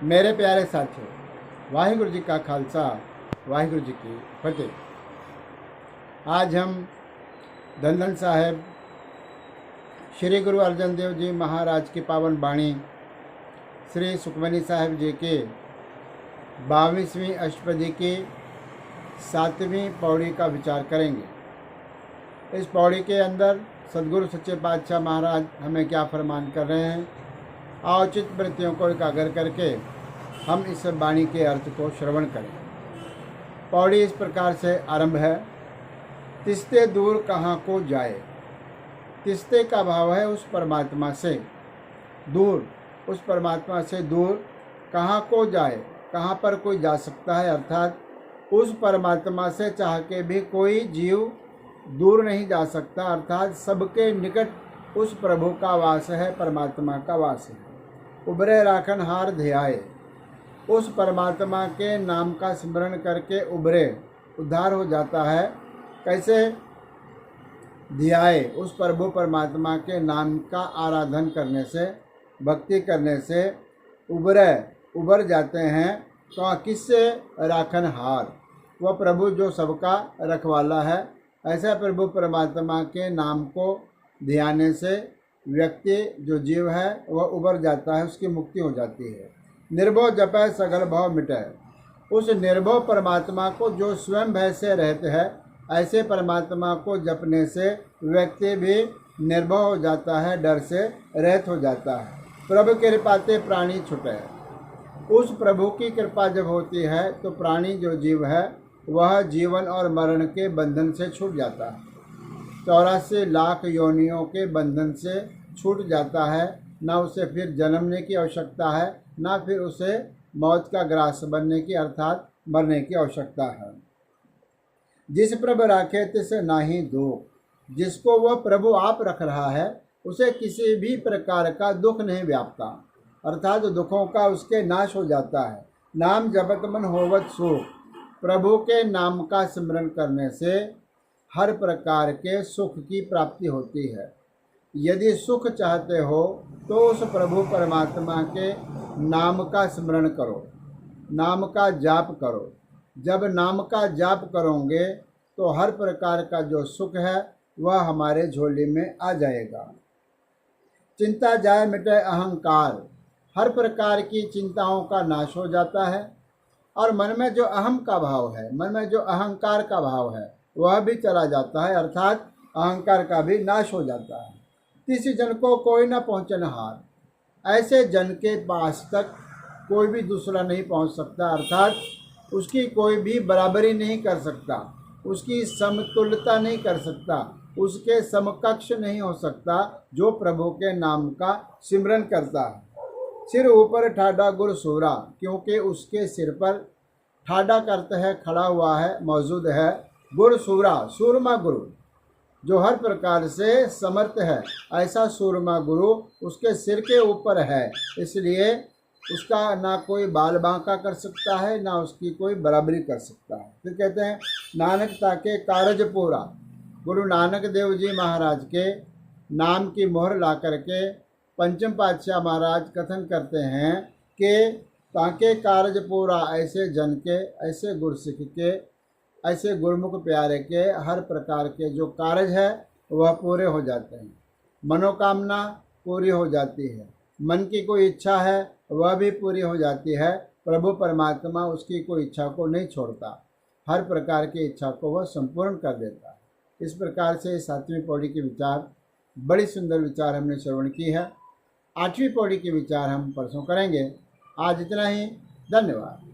मेरे प्यारे साथियों, वाहिगुरु जी का खालसा, वाहिगुरु जी की फतेह। आज हम धन धन साहेब श्री गुरु अर्जन देव जी महाराज की पावन वाणी श्री सुखमनी साहेब जी के 22वीं अष्टपदी की 7वीं पौड़ी का विचार करेंगे। इस पौड़ी के अंदर सदगुरु सच्चे पातशाह महाराज हमें क्या फरमान कर रहे हैं, औचित वृत्तियों को एकाग्र करके हम इस वाणी के अर्थ को श्रवण करें। पौड़ी इस प्रकार से आरंभ है। तिस्ते दूर कहाँ को जाए। तिस्ते का भाव है उस परमात्मा से दूर, उस परमात्मा से दूर कहाँ को जाए, कहाँ पर कोई जा सकता है, अर्थात उस परमात्मा से चाह के भी कोई जीव दूर नहीं जा सकता, अर्थात सबके निकट उस प्रभु का वास है, परमात्मा का वास है। उबरे राखन हार ध्याए, उस परमात्मा के नाम का स्मरण करके उबरे उद्धार हो जाता है। कैसे? ध्याए, उस प्रभु परमात्मा के नाम का आराधन करने से, भक्ति करने से उबर जाते हैं। तो किससे? राखन हार, वह प्रभु जो सबका रखवाला है। ऐसा प्रभु परमात्मा के नाम को ध्याने से व्यक्ति जो जीव है वह उबर जाता है, उसकी मुक्ति हो जाती है। निर्भव जपै सगल भव मिटै, उस निर्भव परमात्मा को जो स्वयं भय से रहते हैं, ऐसे परमात्मा को जपने से व्यक्ति भी निर्भव हो जाता है, डर से रहित हो जाता है। प्रभु कृपाते प्राणी छुटे, उस प्रभु की कृपा जब होती है तो प्राणी जो जीव है वह जीवन और मरण के बंधन से छूट जाता है। 84 लाख योनियों के बंधन से छूट जाता है। ना उसे फिर जन्मने की आवश्यकता है, ना फिर उसे मौत का ग्रास बनने की अर्थात मरने की आवश्यकता है। जिस प्रभु राखे तिस नाही दुख, जिसको वह प्रभु आप रख रहा है उसे किसी भी प्रकार का दुख नहीं व्यापता, अर्थात दुखों का उसके नाश हो जाता है। नाम जपत मन होवत सुख, प्रभु के नाम का स्मरण करने से हर प्रकार के सुख की प्राप्ति होती है। यदि सुख चाहते हो तो उस प्रभु परमात्मा के नाम का स्मरण करो, नाम का जाप करो। जब नाम का जाप करोगे तो हर प्रकार का जो सुख है वह हमारे झोली में आ जाएगा। चिंता जाए मिटे अहंकार, हर प्रकार की चिंताओं का नाश हो जाता है। और मन में जो अहम का भाव है, मन में जो अहंकार का भाव है वह भी चला जाता है, अर्थात अहंकार का भी नाश हो जाता है। किसी जन को कोई न पहुँचन हार, ऐसे जन के पास तक कोई भी दूसरा नहीं पहुँच सकता, अर्थात उसकी कोई भी बराबरी नहीं कर सकता, उसकी समतुल्यता नहीं कर सकता, उसके समकक्ष नहीं हो सकता जो प्रभु के नाम का सिमरन करता है। सिर ऊपर ठाडा गुर सूरा, क्योंकि उसके सिर पर ठाडा करते है, खड़ा हुआ है, मौजूद है। गुर सूरा, सूरमा गुरु जो हर प्रकार से समर्थ है, ऐसा सूरमा गुरु उसके सिर के ऊपर है, इसलिए उसका ना कोई बाल बांका कर सकता है, ना उसकी कोई बराबरी कर सकता है। फिर कहते हैं नानक ताके कारज पूरा, गुरु नानक देव जी महाराज के नाम की मोहर ला करके पंचम पातशाह महाराज कथन करते हैं कि ताके कारज पूरा, ऐसे जन के, ऐसे गुरसिख के, ऐसे गुरमुख प्यारे के हर प्रकार के जो कार्य है वह पूरे हो जाते हैं। मनोकामना पूरी हो जाती है, मन की कोई इच्छा है वह भी पूरी हो जाती है। प्रभु परमात्मा उसकी कोई इच्छा को नहीं छोड़ता, हर प्रकार की इच्छा को वह संपूर्ण कर देता है। इस प्रकार से 7वीं पौड़ी के विचार, बड़ी सुंदर विचार हमने श्रवण की है। 8वीं पौड़ी के विचार हम परसों करेंगे। आज इतना ही, धन्यवाद।